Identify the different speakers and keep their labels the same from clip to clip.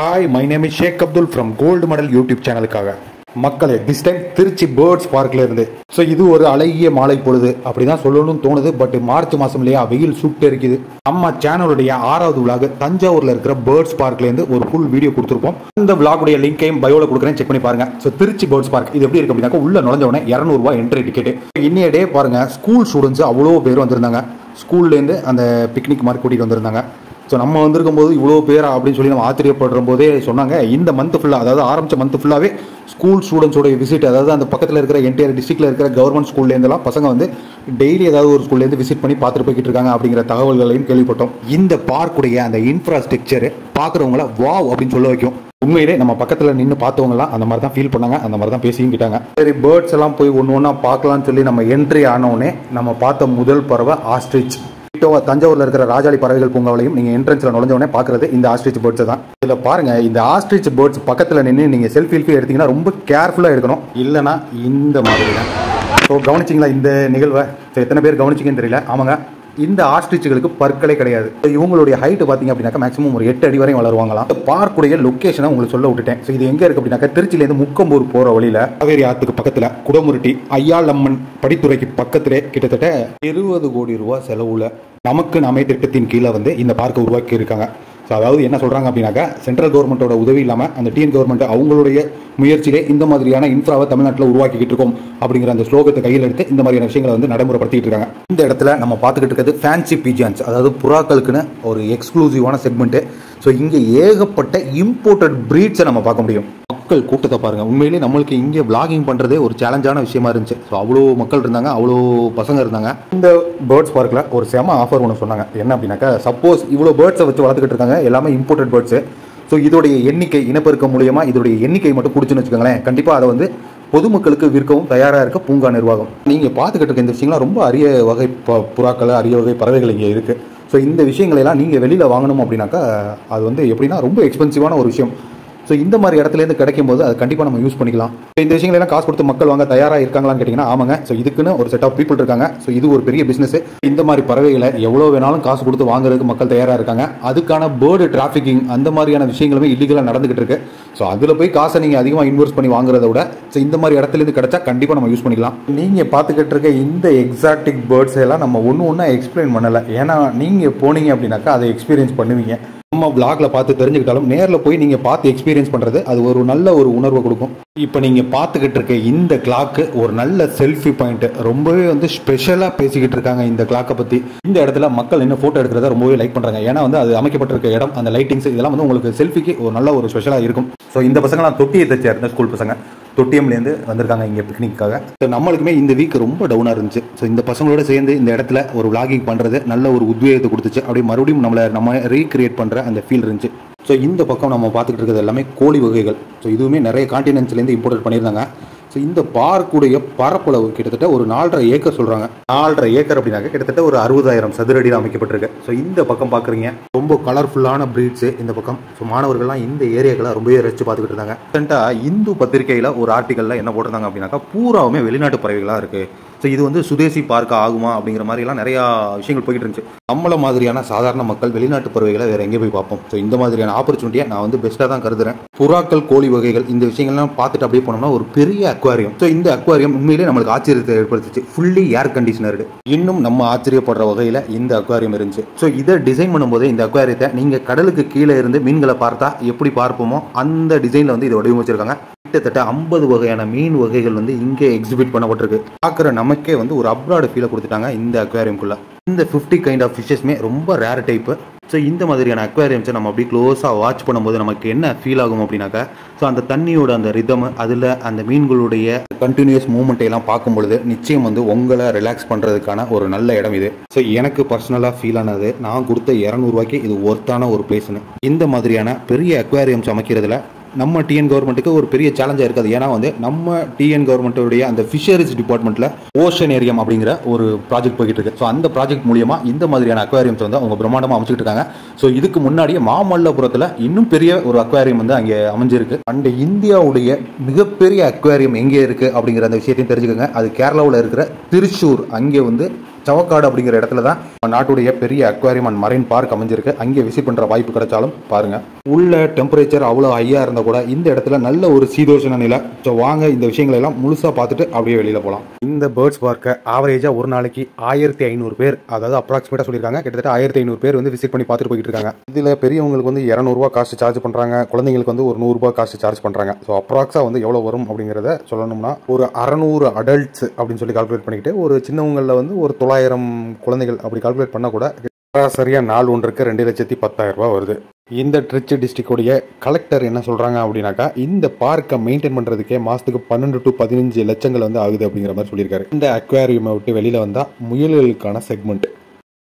Speaker 1: Hi, my name is Sheikh Abdul from Gold Medal YouTube சேனலுக்காக மக்களே this time Trichy birds பார்க்ல இருந்து so இது ஒரு அழகிய மாலை பொழுது அப்படிதான் சொல்லணும்னு தோணுது. பட் மார்ச் மாசம் இல்லையா, வெயில் சுட்டு இருக்குது. நம்ம சேனலுடைய 6வது விளாக் தஞ்சாவூர்ல இருக்கிற பேர்ட்ஸ் பார்க்ல இருந்து ஒரு ஃபுல் வீடியோ கொடுத்துருப்போம். இந்த விளாகுடைய லிங்கையும் பயோல கொடுக்குறேன், செக் பண்ணி பாருங்க. ஸோ திருச்சி பேர்ட்ஸ் பார்க் இது எப்படி இருக்கு அப்படின்னாக்கா, உள்ள நுழைஞ்ச உடனே 200 ரூபாய் என்ட்ரி டிக்கெட். இன்னைய டே பாருங்க, ஸ்கூல் ஸ்டூடெண்ட்ஸ் அவ்வளோ பேர் வந்திருந்தாங்க. ஸ்கூல்லேருந்து அந்த பிக்னிக் மாதிரி கூட்டிகிட்டு வந்திருந்தாங்க. ஸோ நம்ம வந்திருக்கும் போது இவ்வளோ பேரா அப்படின்னு சொல்லி நம்ம ஆச்சரியப்படுற போதே சொன்னாங்க, இந்த மந்த் ஃபுல்லாக, அதாவது ஆரம்பித்த மந்த் ஃபுல்லாகவே ஸ்கூல் ஸ்டூடெண்ட்ஸோட விசிட், அதாவது அந்த பக்கத்தில் இருக்கிற என்டையர் டிஸ்ட்ரிக்டில் இருக்கிற கவர்மெண்ட் ஸ்கூல்லேருந்துலாம் பசங்க வந்து டெய்லி ஏதாவது ஒரு ஸ்கூல்லேருந்து விசிட் பண்ணி பார்த்துட்டு போய்கிட்டு இருக்காங்க அப்படிங்கிற தகவல்களையும் கேள்விப்பட்டோம். இந்த பார்க்குடைய அந்த இன்ஃப்ராஸ்ட்ரக்சர் பார்க்குறவங்கள வாவ் அப்படின்னு சொல்ல வைக்கும். உண்மையிலே நம்ம பக்கத்தில் நின்று பார்த்தவங்கலாம் அந்த மாதிரி தான் ஃபீல் பண்ணாங்க, அந்த மாதிரி தான் பேசியும் கிட்டாங்க. சரி, பேர்ட்ஸ் எல்லாம் போய் ஒன்று ஒன்றா பார்க்கலாம்னு சொல்லி நம்ம என்ட்ரி ஆனோடனே நம்ம பார்த்த முதல் பறவை ஆஸ்ட்ரிச். தஞ்சாவூர்ல இருக்கிற ராஜாளி பறவைகள் பூங்காவிலையும் நீங்க என்ட்ரன்ஸ்ல நுழைஞ்ச உடனே பாக்குறது இந்த ஆஸ்ட்ரிச் பேர்ட்ஸ் தான். இதுல பாருங்க, இந்த ஆஸ்ட்ரிச் பேர்ட்ஸ் பக்கத்துல நின்று நீங்க செல்ஃபி எடுத்தீங்கன்னா ரொம்ப கேர்ஃபுல்லா எடுக்கணும், இல்லைன்னா இந்த மாதிரி தான். ஸோ கவனிச்சிங்களா இந்த நிகழ்வை? எத்தனை பேர் கவனிச்சிங்கன்னு தெரியல. ஆமாங்க, இந்த ஆஸ்ட்ரிச்சுகளுக்கு பற்களே கிடையாது. இவங்களுடைய ஹைட் பார்த்தீங்க அப்படின்னாக்கா மேக்ஸிமம் ஒரு 8 அடி வரையும் வளருவாங்களாம். பார்க்குடைய லொக்கேஷனை உங்களுக்கு சொல்ல விட்டுட்டேன். ஸோ இது எங்கே இருக்குது அப்படின்னாக்கா, திருச்சியிலேருந்து முக்கம்பூர் போகிற வழியில் காவேரி ஆற்றுக்கு பக்கத்தில் குடமுருட்டி ஐயாளம்மன் படித்துறைக்கு பக்கத்திலே கிட்டத்தட்ட 20 கோடி ரூபாய் செலவுல நமக்கு நாமே திட்டத்தின் கீழே வந்து இந்த பார்க்கை உருவாக்கி இருக்காங்க. ஸோ அதாவது என்ன சொல்கிறாங்க அப்படின்னாக்கா, சென்ட்ரல் கவர்மெண்ட்டோட உதவி இல்லாமல் அந்த டிஎன் கவர்மெண்ட் அவங்களுடைய முயற்சியிலே இந்த மாதிரியான இன்ஃப்ராவை தமிழ்நாட்டில் உருவாக்கிக்கிட்டு இருக்கோம் அப்படிங்கிற அந்த ஸ்லோகத்தை கையில் எடுத்து இந்த மாதிரியான விஷயங்களை வந்து நடைமுறைப்படுத்திட்டு இருக்காங்க. இந்த இடத்துல நம்ம பார்த்துக்கிட்டு இருக்கிறது ஃபேன்சி பீஜான்ஸ், அதாவது புறாக்களுக்குன்னு ஒரு எக்ஸ்க்ளூசிவான செக்மெண்ட்டு. ஸோ இங்கே ஏகப்பட்ட இம்போர்ட்டட் ப்ரீட்ஸை நம்ம பார்க்க முடியும். மக்கள் கூட்டத்தை பாருங்கள், உண்மையிலேயே நம்மளுக்கு இங்கே விளாகிங் பண்ணுறதே ஒரு சேலஞ்சான விஷயமா இருந்துச்சு. ஸோ அவ்வளோ மக்கள் இருந்தாங்க, அவ்வளோ பசங்க இருந்தாங்க. இந்த பேர்ட்ஸ் பார்க்கில் ஒரு செம ஆஃபர் ஒன்று சொன்னாங்க. என்ன அப்படின்னாக்கா, சப்போஸ் இவ்வளோ பேர்ட்ஸை வச்சு வளர்த்துக்கிட்டு இருக்காங்க, எல்லாமே இம்போர்ட்டட் பேர்ட்ஸு. ஸோ இதோடைய எண்ணிக்கை இனப்பெருக்க மூலியமா இதோடைய எண்ணிக்கை மட்டும் பிடிச்சுன்னு வச்சுக்கோங்களேன், கண்டிப்பாக அதை வந்து பொதுமக்களுக்கு விற்கவும் தயாராக இருக்க பூங்கா நிர்வாகம். நீங்கள் பார்த்துக்கிட்டு இருக்க இந்த விஷயங்கள்லாம் ரொம்ப அரிய வகை புறாக்கள், அரிய வகை பறவைகள் இங்கே இருக்குது. ஸோ இந்த விஷயங்களெல்லாம் நீங்கள் வெளியில் வாங்கணும் அப்படின்னாக்கா, அது வந்து எப்படின்னா ரொம்ப எக்ஸ்பென்சிவான ஒரு விஷயம். ஸோ இந்த மாதிரி இடத்துலேருந்து கிடைக்கும் போது அது கண்டிப்பாக நம்ம யூஸ் பண்ணிக்கலாம். இந்த விஷயங்களெல்லாம் காசு கொடுத்து மக்கள் வாங்க தயாராக இருக்காங்களான்னு கேட்டிங்கன்னா, ஆமாங்க. ஸோ இதுக்குன்னு ஒரு செட் ஆஃப் பீப்புள் இருக்காங்க. ஸோ இது ஒரு பெரிய பிஸ்னஸ். இந்த மாதிரி பறவைகளை எவ்வளோ வேணாலும் காசு கொடுத்து வாங்குறதுக்கு மக்கள் தயாராக இருக்காங்க. அதுக்கான பேர்டு டிராஃபிக்கிங் அந்த மாதிரியான விஷயங்களுமே இல்லீகலாக நடந்துகிட்டு இருக்கு. ஸோ அதில் போய் காசை நீங்கள் அதிகமாக இன்வெஸ்ட் பண்ணி வாங்குறத விட ஸோ இந்த மாதிரி இடத்துலேருந்து கிடைச்சா கண்டிப்பாக நம்ம யூஸ் பண்ணிக்கலாம். நீங்கள் பார்த்துக்கிட்டு இருக்க இந்த எக்ஸாட்டிக் பேர்ட்ஸ் எல்லாம் நம்ம ஒன்றா எக்ஸ்பிளைன் பண்ணலை. ஏன்னா நீங்கள் போனீங்க அப்படின்னாக்கா அதை எக்ஸ்பீரியன்ஸ் பண்ணுவீங்க. நம்ம விளாக்ல பார்த்து தெரிஞ்சுக்கிட்டாலும் நேரில் போய் நீங்கள் பார்த்து எக்ஸ்பீரியன்ஸ் பண்ணுறது அது ஒரு நல்ல ஒரு உணர்வை கொடுக்கும். இப்போ நீங்கள் பார்த்துக்கிட்டு இருக்க இந்த கிளாக்கு ஒரு நல்ல செல்ஃபி பாயிண்ட். ரொம்பவே வந்து ஸ்பெஷலாக பேசிக்கிட்டு இருக்காங்க இந்த கிளாக்கை பற்றி. இந்த இடத்துல மக்கள் இன்னும் ஃபோட்டோ எடுக்கிறத ரொம்பவே லைக் பண்ணுறாங்க. ஏன்னா வந்து அது அமைக்கப்பட்டிருக்க இடம், அந்த லைட்டிங்ஸ் இதெல்லாம் வந்து உங்களுக்கு செல்ஃபிக்கு ஒரு நல்ல ஒரு ஸ்பெஷலாக இருக்கும். ஸோ இந்த பசங்களாம் தொட்டியை தச்சு இருந்த ஸ்கூல் பசங்க தொட்டியம்லேருந்து வந்திருக்காங்க இங்கே பிக்னிக்காக. ஸோ நம்மளுக்குமே இந்த வீக் ரொம்ப டவுனாக இருந்துச்சு. ஸோ இந்த பசங்களோட சேர்ந்து இந்த இடத்துல ஒரு விளாகிங் பண்ணுறது நல்ல ஒரு உத்வேகத்தை கொடுத்துச்சு. அப்படியே மறுபடியும் நம்ம ரீக்ரியேட் பண்ணுற அந்த ஃபீல் இருந்துச்சு. ஸோ இந்த பக்கம் நம்ம பார்த்துக்கிட்டு இருக்கிறது எல்லாமே கோழி வகைகள். ஸோ இதுவுமே நிறைய கான்டினென்ட்ஸ்லேருந்து இம்போர்ட் பண்ணியிருந்தாங்க. ஸோ இந்த பார்க்குடைய பரப்பளவு கிட்டத்தட்ட ஒரு 4.5 ஏக்கர் சொல்கிறாங்க. 4.5 ஏக்கர் அப்படின்னாக்க கிட்டத்தட்ட ஒரு 60,000 சதுர அடியில் அமைக்கப்பட்டிருக்கு. ஸோ இந்த பக்கம் பார்க்குறீங்க ரொம்ப கலர்ஃபுல்லான ப்ரீட்ஸு இந்த பக்கம். ஸோ மாணவர்கள்லாம் இந்த ஏரியாக்களை ரொம்பவே ரசித்து பார்த்துக்கிட்டு இருந்தாங்க. ரீசெண்டாக இந்து பத்திரிகையில் ஒரு ஆர்டிக்கலில் என்ன போட்டிருந்தாங்க அப்படின்னாக்கா, பூராவுமே வெளிநாட்டு பறவைகளாக இருக்குது. ஸோ இது வந்து சுதேசி பார்க்க ஆகுமா அப்படிங்கிற மாதிரிலாம் நிறையா விஷயங்கள் போய்கிட்டு இருந்துச்சு. நம்மள மாதிரியான சாதாரண மக்கள் வெளிநாட்டு பறவைகளை வேறு எங்கே போய் பார்ப்போம். ஸோ இந்த மாதிரியான ஆப்பர்ச்சுனிட்டியை நான் வந்து பெஸ்ட்டாக தான் கருதுறேன். புறாக்கள், கோழி வகைகள் இந்த விஷயங்கள்லாம் பார்த்துட்டு அப்படியே போனோம்னா ஒரு பெரிய அக்வாரியம். ஸோ இந்த அக்வாரியம் உண்மையிலே நம்மளுக்கு ஆச்சரியத்தை ஏற்படுத்துச்சு. ஃபுல்லி ஏர் கண்டிஷனர்டு. இன்னும் நம்ம ஆச்சரியப்படுற வகையில் இந்த அக்வாரியம் இருந்துச்சு. ஸோ இதை டிசைன் பண்ணும்போது இந்த அக்வாரியத்தை நீங்கள் கடலுக்கு கீழே இருந்து மீன்களை பார்த்தா எப்படி பார்ப்போமோ அந்த டிசைனில் வந்து இதை வடிவமைச்சிருக்காங்க. கிட்டத்தட்ட 50 வகையான மீன் வகைகள் வந்து இங்கே எக்ஸிபிட் பண்ணப்பட்டிருக்கு. பார்க்குற நமக்கே வந்து ஒரு அப்ராட் ஃபீலை கொடுத்துட்டாங்க இந்த அக்வாரியம்குள்ளே. இந்த 50 கைண்ட் ஆஃப் ஃபிஷஸ்மே ரொம்ப ரேர் டைப்பு. ஸோ இந்த மாதிரியான அக்வாரியம்ஸை நம்ம அப்படி க்ளோஸாக வாட்ச் பண்ணும்போது நமக்கு என்ன ஃபீல் ஆகும் அப்படின்னாக்கா, ஸோ அந்த தண்ணியோட அந்த ரிதம், அதில் அந்த மீன்களுடைய கண்டினியூஸ் மூவ்மெண்ட்டையெல்லாம் பார்க்கும்பொழுது நிச்சயம் வந்து உங்களை ரிலாக்ஸ் பண்ணுறதுக்கான ஒரு நல்ல இடம் இது. ஸோ எனக்கு பர்சனலாக ஃபீல் ஆனது, நான் கொடுத்த 200 ரூபாய்க்கு இது ஒர்த்தான ஒரு பிளேஸ்னு. இந்த மாதிரியான பெரிய அக்வாரியம்ஸ் அமைக்கிறதுல நம்ம டிஎன் கவர்மெண்ட்டுக்கு ஒரு பெரிய சேலஞ்சாக இருக்காது. ஏன்னா வந்து நம்ம டிஎன் கவர்மெண்ட்டோடைய அந்த ஃபிஷரிஸ் டிபார்ட்மெண்ட்டில் ஓஷன் ஏரியம் அப்படிங்கிற ஒரு ப்ராஜெக்ட் போய்கிட்டு இருக்கு. ஸோ அந்த ப்ராஜெக்ட் மூலியமாக இந்த மாதிரியான அக்வாரியம்ஸ் வந்து அவங்க பிரம்மாண்டமாக அமைச்சிட்டு இருக்காங்க. ஸோ இதுக்கு முன்னாடியே மாமல்லபுரத்தில் இன்னும் பெரிய ஒரு அக்வாரியம் வந்து அங்கே அமைஞ்சிருக்கு. அண்ட் இந்தியாவுடைய மிகப்பெரிய அக்வாரியம் எங்கே இருக்குது அப்படிங்கிற அந்த விஷயத்தையும் தெரிஞ்சுக்கோங்க. அது கேரளாவில் இருக்கிற திருச்சூர், அங்கே வந்து சவக்காடு அப்படிங்கிற இடத்துல தான் நாட்டுடைய பெரிய அக்வாரியம் அண்ட் மரைன் பார்க் அமைஞ்சிருக்கு. அங்கே விசிட் பண்ணுற வாய்ப்பு கிடைச்சாலும் பாருங்க. உள்ள டெம்பரேச்சர் அவ்வளோ ஹையாக இருந்தால் கூட இந்த இடத்துல நல்ல ஒரு சீதோஷண நிலை. ஸோ வாங்க இந்த விஷயங்களை எல்லாம் முழுசாக பார்த்துட்டு அப்படியே வெளியில் போகலாம். இந்த பேர்ட்ஸ் பார்க்கை ஆவரேஜாக ஒரு நாளைக்கு 1500 பேர், அதாவது அப்ராக்சிமேட்டாக சொல்லியிருக்காங்க, கிட்டத்தட்ட 1500 பேர் வந்து விசிட் பண்ணி பார்த்துட்டு போயிட்டு இருக்காங்க. இதில் பெரியவங்களுக்கு வந்து 200 ரூபா காசு சார்ஜ் பண்ணுறாங்க, குழந்தைங்களுக்கு வந்து ஒரு 100 ரூபா காசு சார்ஜ் பண்ணுறாங்க. ஸோ அப்ராக்ஸாக வந்து எவ்வளோ வரும் அப்படிங்கிறத சொல்லணும்னா ஒரு 600 அடல்ட்ஸ் அப்படின்னு சொல்லி கால்குலேட் பண்ணிக்கிட்டு ஒரு சின்னவங்களில் வந்து ஒரு 900 குழந்தைகள் அப்படி கால்குலேட் பண்ணால் கூட சராசரியாக நாள் ஒன்றுக்கு 2,10,000 ரூபா வருது. இந்த திருச்சி டிஸ்ட்ரிக்டோடைய கலெக்டர் என்ன சொல்கிறாங்க அப்படின்னாக்கா, இந்த பார்க்கை மெயின்டைன் பண்ணுறதுக்கே மாதத்துக்கு 12 to 15 லட்சங்கள் வந்து ஆகுது அப்படிங்கிற மாதிரி சொல்லியிருக்காரு. இந்த அக்வாரியம் விட்டு வெளியில் வந்தால் முயல்களுக்கான செக்மெண்ட்.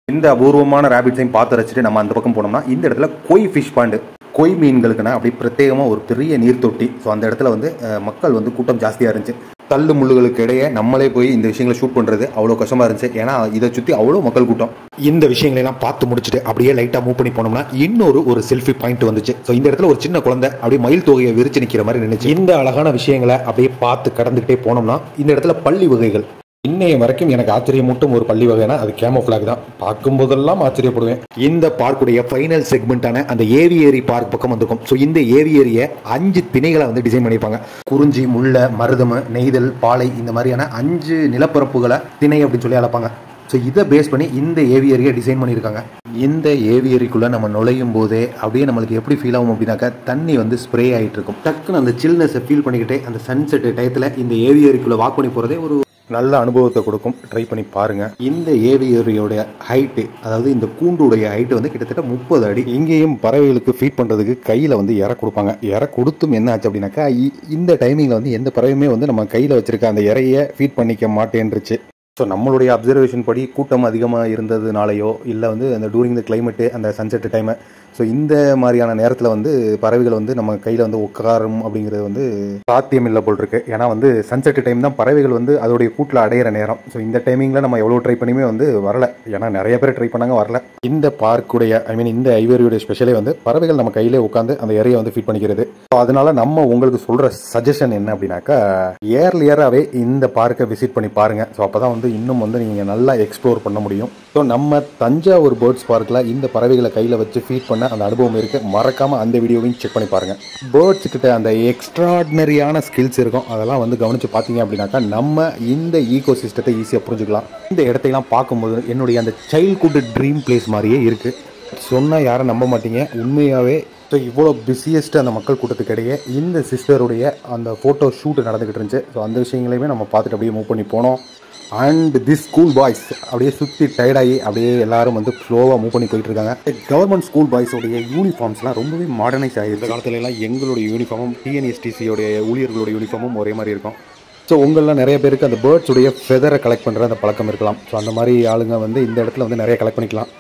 Speaker 1: இந்த அபூர்வமான ரேபிட்ஸையும் பார்த்து ரசிச்சுட்டு நம்ம அந்த பக்கம் போனோம்னா இந்த இடத்துல கொய் ஃபிஷ் பாண்டு, கொய் மீன்களுக்குன்னா அப்படி பிரத்யேகமாக ஒரு பெரிய நீர் தொட்டி. ஸோ அந்த இடத்துல வந்து மக்கள் வந்து கூட்டம் ஜாஸ்தியாக இருந்துச்சு. தள்ளு முள்ளுகளுக்கு இடையே நம்மளே போய் இந்த விஷயங்களை ஷூட் பண்ணுறது அவ்வளோ கஷ்டமாக இருந்துச்சு. ஏன்னா இதை சுற்றி அவ்வளோ மக்கள் கூட்டம். இந்த விஷயங்களெல்லாம் பார்த்து முடிச்சுட்டு அப்படியே லைட்டாக மூவ் பண்ணி போனோம்னா ஒரு செல்ஃபி பாயிண்ட் வந்துச்சு. ஸோ இந்த இடத்துல ஒரு சின்ன குழந்தை அப்படியே மயில் தொகையை விரிச்சு நிற்கிற மாதிரி நினைச்சு இந்த அழகான விஷயங்களை அப்படியே பார்த்து கடந்துக்கிட்டே போனோம்னா இந்த இடத்துல பள்ளி வகைகள் இன்னைய வரைக்கும் எனக்கு ஆச்சரியமூட்டும் ஒரு பள்ளி வகைனா அது கேமோஃபிளாக் தான். பார்க்கும் போதெல்லாம் ஆச்சரியப்படுவேன். இந்த பார்க்குடைய ஃபைனல் செக்மெண்ட்டான அந்த ஏவியரி பார்க் பக்கம் வந்திருக்கும். ஸோ இந்த ஏவியரியை 5 திணைகளை வந்து டிசைன் பண்ணியிருப்பாங்க. குறிஞ்சி, முல்லை, மருதம, நெய்தல், பாலை, இந்த மாதிரியான 5 நிலப்பரப்புகளை திணை அப்படின்னு சொல்லி அழைப்பாங்க. ஸோ இதை பேஸ் பண்ணி இந்த ஏவியரியை டிசைன் பண்ணியிருக்காங்க. இந்த ஏவியரிக்குள்ளே நம்ம நுழையும் போதே அப்படியே நம்மளுக்கு எப்படி ஃபீல் ஆகும் அப்படின்னாக்கா, தண்ணி வந்து ஸ்ப்ரே ஆகிட்டு இருக்கும். டக்குன்னு அந்த சில்னஸை ஃபீல் பண்ணிக்கிட்டே அந்த சன்செட் டயத்தில் இந்த ஏவியரிக்குள்ளே வாக் பண்ணி போகிறதே ஒரு நல்ல அனுபவத்தை கொடுக்கும். ட்ரை பண்ணி பாருங்க. இந்த ஏவியரியோடைய ஹைட்டு, அதாவது இந்த கூண்டுடைய ஹைட்டு வந்து கிட்டத்தட்ட 30 அடி. இங்கேயும் பறவைகளுக்கு ஃபீட் பண்ணுறதுக்கு கையில் வந்து இறை கொடுப்பாங்க. இறை கொடுத்தும் என்ன ஆச்சு அப்படின்னாக்கா, இந்த டைமிங்கில் வந்து எந்த பறவையுமே வந்து நம்ம கையில் வச்சிருக்க அந்த இறையை ஃபீட் பண்ணிக்க மாட்டேன்ருச்சு. ஸோ நம்மளுடைய அப்சர்வேஷன் படி கூட்டம் அதிகமாக இருந்ததுனாலையோ இல்லை வந்து அந்த டூரிங் த கிளைமேட்டு அந்த சன்செட் டைமு, ஸோ இந்த மாதிரியான நேரத்தில் வந்து பறவைகள் வந்து நம்ம கையில் வந்து உட்காரும் அப்படிங்கிறது வந்து சாத்தியம் இல்லை போல் இருக்கு. ஏன்னா வந்து சன்செட் டைம் தான் பறவைகள் வந்து அதோடைய கூட்டில் அடையிற நேரம். ஸோ இந்த டைமிங்கில் நம்ம எவ்வளோ ட்ரை பண்ணியுமே வந்து வரல. ஏன்னா நிறைய பேர் ட்ரை பண்ணாங்க, வரல. இந்த பார்க்குடைய இந்த ஐவேரியோடைய ஸ்பெஷலே வந்து பறவைகள் நம்ம கையிலே உட்காந்து அந்த இறையை வந்து ஃபீட் பண்ணிக்கிறது. ஸோ அதனால நம்ம உங்களுக்கு சொல்கிற சஜஷன் என்ன அப்படின்னாக்கா, இயர்லியராகவே இந்த பார்க்கை விசிட் பண்ணி பாருங்க. ஸோ அப்போ தான் வந்து இன்னும் வந்து நீங்கள் நல்லா எக்ஸ்ப்ளோர் பண்ண முடியும். ஸோ நம்ம தஞ்சாவூர் பேர்ட்ஸ் பார்க்கில் இந்த பறவைகளை கையில் வச்சு ஃபீட் பண்ண அந்த அனுபவம் இருக்குது. மறக்காமல் அந்த வீடியோவையும் செக் பண்ணி பாருங்கள். பேர்ட்ஸ் கிட்ட அந்த எக்ஸ்ட்ராடினரியான ஸ்கில்ஸ் இருக்கும். அதெல்லாம் வந்து கவனித்து பார்த்தீங்க அப்படின்னாக்கா நம்ம இந்த ஈகோ சிஸ்டத்தை ஈஸியாக புரிஞ்சுக்கலாம். இந்த இடத்தையெல்லாம் பார்க்கும்போது என்னுடைய அந்த சைல்ட்ஹுட் ட்ரீம் பிளேஸ் மாதிரியே இருக்குது. சொன்னால் யாரும் நம்ப மாட்டீங்க, உண்மையாகவே. ஸோ இவ்வளோ பிஸியஸ்ட் அந்த மக்கள் கூட்டத்துக்கு இடையே இந்த சிஸ்டருடைய அந்த ஃபோட்டோ ஷூட் நடந்துக்கிட்டு இருந்துச்சு. ஸோ அந்த விஷயங்களையுமே நம்ம பார்த்துட்டு அப்படியே மூவ் பண்ணி போனோம். அண்ட் திஸ் ஸ்கூல் பாய்ஸ் அப்படியே சுற்றி டயர்டாகி அப்படியே எல்லாரும் வந்து ஸ்லோவாக மூவ் பண்ணி போயிட்டு இருக்காங்க. கவர்மெண்ட் ஸ்கூல் பாய்ஸோடைய யூனிஃபார்ம்ஸ்லாம் ரொம்பவே மாடர்னைஸ் ஆகிருக்கு. இந்த காலத்துல எல்லாம் எங்களுடைய யூனிஃபார்மும் டிஎன்எஸ்டிசியோடைய ஊழியர்களுடைய யூனிஃபார்மும் ஒரே மாதிரி இருக்கும். ஸோ உங்களில் நிறைய பேருக்கு அந்த பேர்ட்ஸுடைய ஃபெதரை கலெக்ட் பண்ணுற அந்த பழக்கம் இருக்கலாம். ஸோ அந்த மாதிரி ஆளுங்க வந்து இந்த இடத்துல வந்து நிறைய கலெக்ட் பண்ணிக்கலாம்.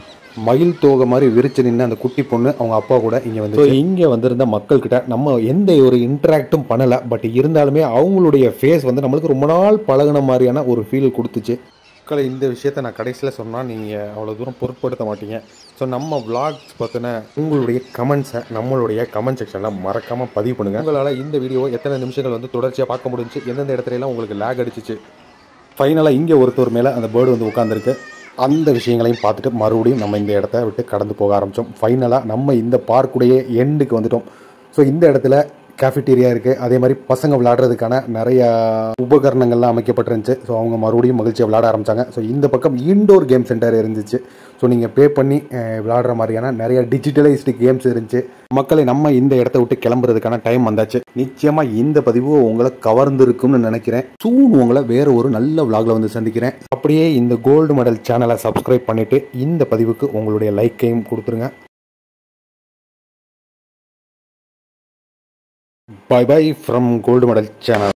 Speaker 1: மயில் தோகை மாதிரி விரிச்சு நின்று அந்த குட்டி பொண்ணு அவங்க அப்பா கூட இங்கே வந்து இங்கே வந்திருந்த மக்கள்கிட்ட நம்ம எந்த ஒரு இன்ட்ராக்டும் பண்ணலை. பட் இருந்தாலுமே அவங்களுடைய ஃபேஸ் வந்து நம்மளுக்கு ரொம்ப நாள் பழகின மாதிரியான ஒரு ஃபீல் கொடுத்துச்சு. மக்களை இந்த விஷயத்த நான் கடைசியில் சொன்னால் நீங்கள் அவ்வளோ தூரம் பொருட்படுத்த மாட்டீங்க. ஸோ நம்ம விளாக்ஸ் பற்றின உங்களுடைய கமெண்ட்ஸை நம்மளுடைய கமெண்ட் செக்ஷனில் மறக்காமல் பதிவு பண்ணுங்கள். உங்களால் இந்த வீடியோ எத்தனை நிமிஷங்கள் வந்து தொடர்ச்சியாக பார்க்க முடிஞ்சு, எந்தெந்த இடத்துலலாம் உங்களுக்கு லேக் அடிச்சிச்சு. ஃபைனலாக இங்கே ஒருத்தர் மேலே அந்த பேர்டு வந்து உட்காந்துருக்கு. அந்த விஷயங்களையும் பார்த்துட்டு மறுபடியும் நம்ம இந்த இடத்த விட்டு கடந்து போக ஆரம்பித்தோம். ஃபைனலாக நம்ம இந்த பார்க்குடைய எண்டுக்கு வந்துட்டோம். ஸோ இந்த இடத்துல கேஃபிட்டீரியா இருக்குது. அதே மாதிரி பசங்க விளையாடுறதுக்கான நிறைய உபகரணங்கள்லாம் அமைக்கப்பட்டிருந்துச்சு. ஸோ அவங்க மறுபடியும் மகிழ்ச்சியாக விளையாட ஆரம்பித்தாங்க. ஸோ இந்த பக்கம் இன்டோர் கேம் சென்டர் இருந்துச்சு. ஸோ நீங்கள் பே பண்ணி விளையாடுற மாதிரியான நிறைய டிஜிட்டலைஸ்டு கேம்ஸ் இருந்துச்சு. மக்களை நம்ம இந்த இடத்த விட்டு கிளம்புறதுக்கான டைம் வந்தாச்சு. நிச்சயமாக இந்த பதிவு உங்களை கவர்ந்துருக்கும்னு நினைக்கிறேன். சூன் உங்களை வேறு ஒரு நல்ல விளாகில் வந்து சந்திக்கிறேன். அப்படியே இந்த கோல்டு மெடல் சேனலை சப்ஸ்கிரைப் பண்ணிவிட்டு இந்த பதிவுக்கு உங்களுடைய லைக்கையும் கொடுத்துருங்க. Bye bye from Gold Medal Channel.